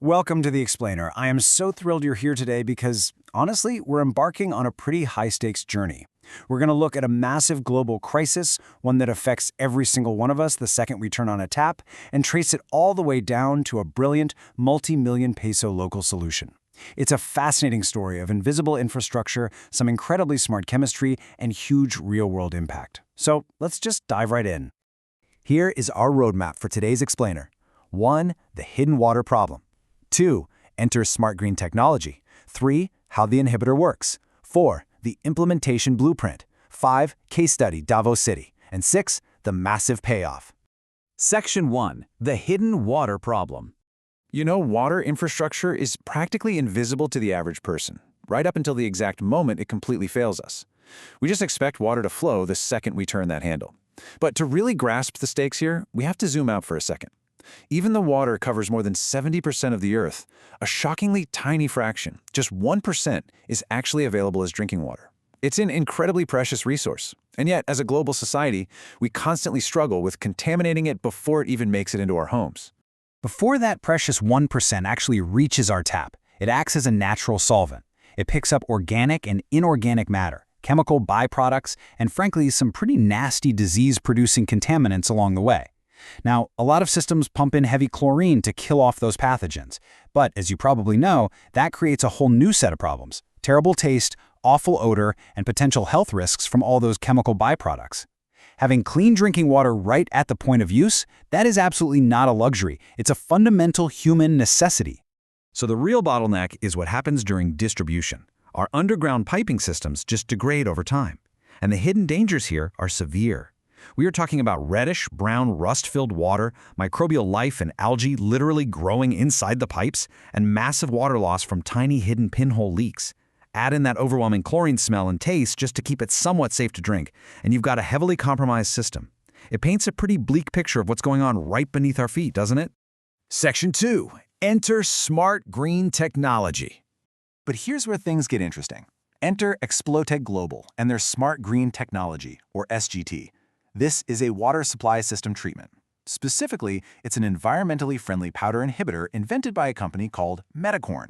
Welcome to The Explainer. I am so thrilled you're here today because, honestly, we're embarking on a pretty high-stakes journey. We're going to look at a massive global crisis, one that affects every single one of us the second we turn on a tap, and trace it all the way down to a brilliant, multi-million peso local solution. It's a fascinating story of invisible infrastructure, some incredibly smart chemistry, and huge real-world impact. So let's just dive right in. Here is our roadmap for today's Explainer. 1. The hidden water problem. 2. Enter smart green technology. 3. How the inhibitor works. 4. The implementation blueprint. 5. Case study Davao City. And 6. The massive payoff. Section 1. The hidden water problem. You know, water infrastructure is practically invisible to the average person, right up until the exact moment it completely fails us. We just expect water to flow the second we turn that handle. But to really grasp the stakes here, we have to zoom out for a second. Even though water covers more than 70% of the Earth, a shockingly tiny fraction, just 1%, is actually available as drinking water. It's an incredibly precious resource, and yet, as a global society, we constantly struggle with contaminating it before it even makes it into our homes. Before that precious 1% actually reaches our tap, it acts as a natural solvent. It picks up organic and inorganic matter, chemical byproducts, and frankly, some pretty nasty disease-producing contaminants along the way. Now, a lot of systems pump in heavy chlorine to kill off those pathogens, but as you probably know, that creates a whole new set of problems: terrible taste, awful odor, and potential health risks from all those chemical byproducts. Having clean drinking water right at the point of use, that is absolutely not a luxury. It's a fundamental human necessity. So the real bottleneck is what happens during distribution. Our underground piping systems just degrade over time, and the hidden dangers here are severe. We are talking about reddish-brown rust-filled water, microbial life and algae literally growing inside the pipes, and massive water loss from tiny hidden pinhole leaks. Add in that overwhelming chlorine smell and taste just to keep it somewhat safe to drink, and you've got a heavily compromised system. It paints a pretty bleak picture of what's going on right beneath our feet, doesn't it? Section 2. Enter smart green technology. But here's where things get interesting. Enter Explotec Global and their smart green technology, or SGT. This is a water supply system treatment. Specifically, it's an environmentally friendly powder inhibitor invented by a company called Metacorn.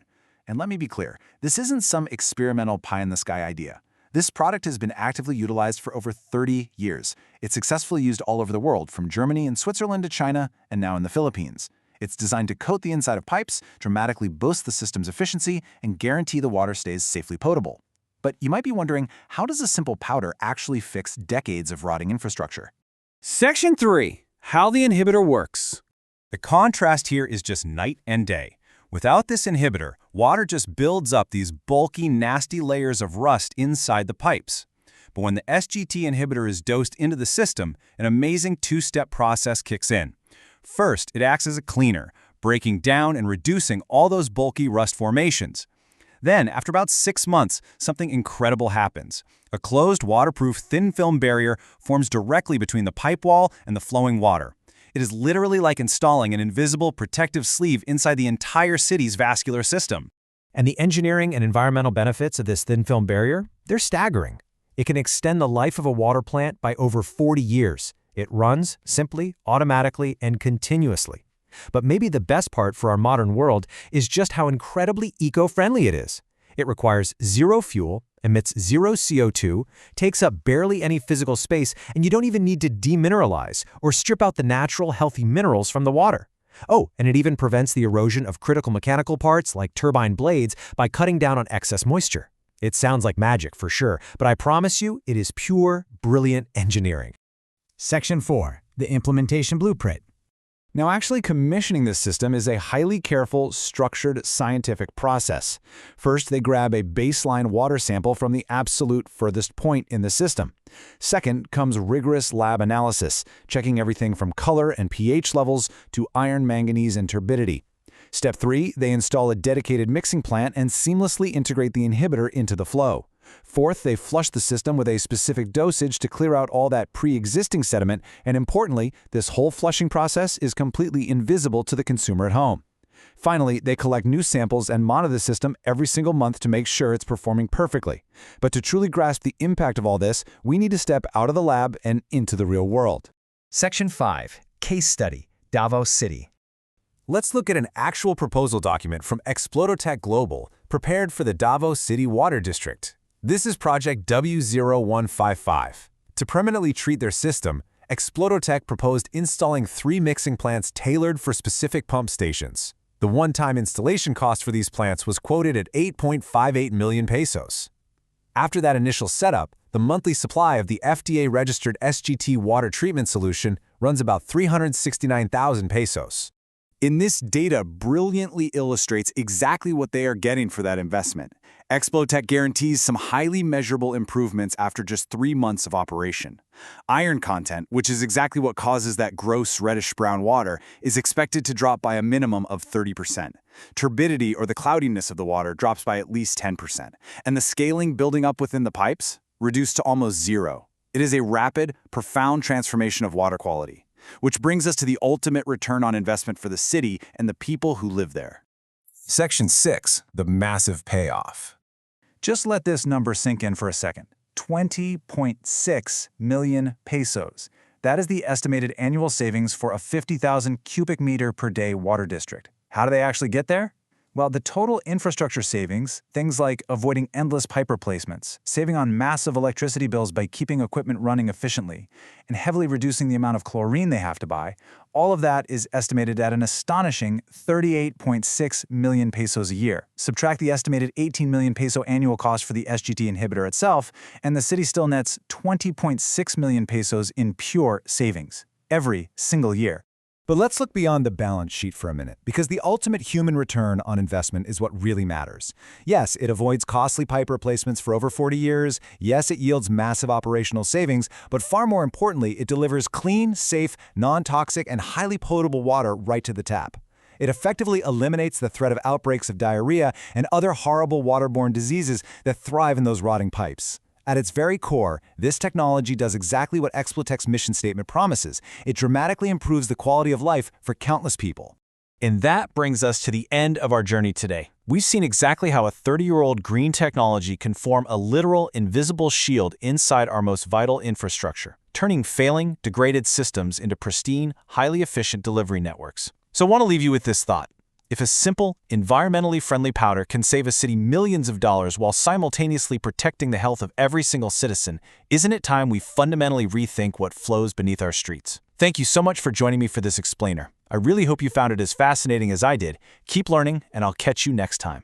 And let me be clear, this isn't some experimental pie-in-the-sky idea. This product has been actively utilized for over 30 years. It's successfully used all over the world, from Germany and Switzerland to China, and now in the Philippines. It's designed to coat the inside of pipes, dramatically boost the system's efficiency, and guarantee the water stays safely potable. But you might be wondering, how does a simple powder actually fix decades of rotting infrastructure? Section 3. How the inhibitor works. The contrast here is just night and day. Without this inhibitor, water just builds up these bulky, nasty layers of rust inside the pipes. But when the SGT inhibitor is dosed into the system, an amazing two-step process kicks in. First, it acts as a cleaner, breaking down and reducing all those bulky rust formations. Then, after about 6 months, something incredible happens. A closed, waterproof, thin film barrier forms directly between the pipe wall and the flowing water. It is literally like installing an invisible protective sleeve inside the entire city's vascular system. And the engineering and environmental benefits of this thin film barrier? They're staggering. It can extend the life of a water plant by over 40 years. It runs simply, automatically, and continuously. But maybe the best part for our modern world is just how incredibly eco-friendly it is. It requires zero fuel, emits zero CO2, takes up barely any physical space, and you don't even need to demineralize or strip out the natural, healthy minerals from the water. Oh, and it even prevents the erosion of critical mechanical parts like turbine blades by cutting down on excess moisture. It sounds like magic for sure, but I promise you it is pure, brilliant engineering. Section 4. The implementation blueprint. Now, actually commissioning this system is a highly careful, structured, scientific process. First, they grab a baseline water sample from the absolute furthest point in the system. Second comes rigorous lab analysis, checking everything from color and pH levels to iron, manganese, and turbidity. Step 3, they install a dedicated mixing plant and seamlessly integrate the inhibitor into the flow. Fourth, they flush the system with a specific dosage to clear out all that pre-existing sediment, and importantly, this whole flushing process is completely invisible to the consumer at home. Finally, they collect new samples and monitor the system every single month to make sure it's performing perfectly. But to truly grasp the impact of all this, we need to step out of the lab and into the real world. Section 5. Case study Davao City. Let's look at an actual proposal document from Explototech Global, prepared for the Davos City Water District. This is Project W0155. To permanently treat their system, Explototech proposed installing 3 mixing plants tailored for specific pump stations. The one-time installation cost for these plants was quoted at 8.58 million pesos. After that initial setup, the monthly supply of the FDA-registered SGT water treatment solution runs about 369,000 pesos. In this data brilliantly illustrates exactly what they are getting for that investment. Explotech guarantees some highly measurable improvements after just 3 months of operation. Iron content, which is exactly what causes that gross reddish-brown water, is expected to drop by a minimum of 30%. Turbidity, or the cloudiness of the water, drops by at least 10%. And the scaling building up within the pipes, reduced to almost 0. It is a rapid, profound transformation of water quality. Which brings us to the ultimate return on investment for the city and the people who live there. Section 6, the massive payoff. Just let this number sink in for a second. 20.6 million pesos. That is the estimated annual savings for a 50,000 cubic meter per day water district. How do they actually get there? Well, the total infrastructure savings, things like avoiding endless pipe replacements, saving on massive electricity bills by keeping equipment running efficiently, and heavily reducing the amount of chlorine they have to buy, all of that is estimated at an astonishing 38.6 million pesos a year. Subtract the estimated 18 million peso annual cost for the SGT inhibitor itself, and the city still nets 20.6 million pesos in pure savings every single year. But let's look beyond the balance sheet for a minute, because the ultimate human return on investment is what really matters. Yes, it avoids costly pipe replacements for over 40 years. Yes, it yields massive operational savings, but far more importantly, it delivers clean, safe, non-toxic, and highly potable water right to the tap. It effectively eliminates the threat of outbreaks of diarrhea and other horrible waterborne diseases that thrive in those rotting pipes. At its very core, this technology does exactly what Explotech's mission statement promises. It dramatically improves the quality of life for countless people. And that brings us to the end of our journey today. We've seen exactly how a 30-year-old green technology can form a literal, invisible shield inside our most vital infrastructure, turning failing, degraded systems into pristine, highly efficient delivery networks. So I want to leave you with this thought. If a simple, environmentally friendly powder can save a city millions of dollars while simultaneously protecting the health of every single citizen, isn't it time we fundamentally rethink what flows beneath our streets? Thank you so much for joining me for this explainer. I really hope you found it as fascinating as I did. Keep learning, and I'll catch you next time.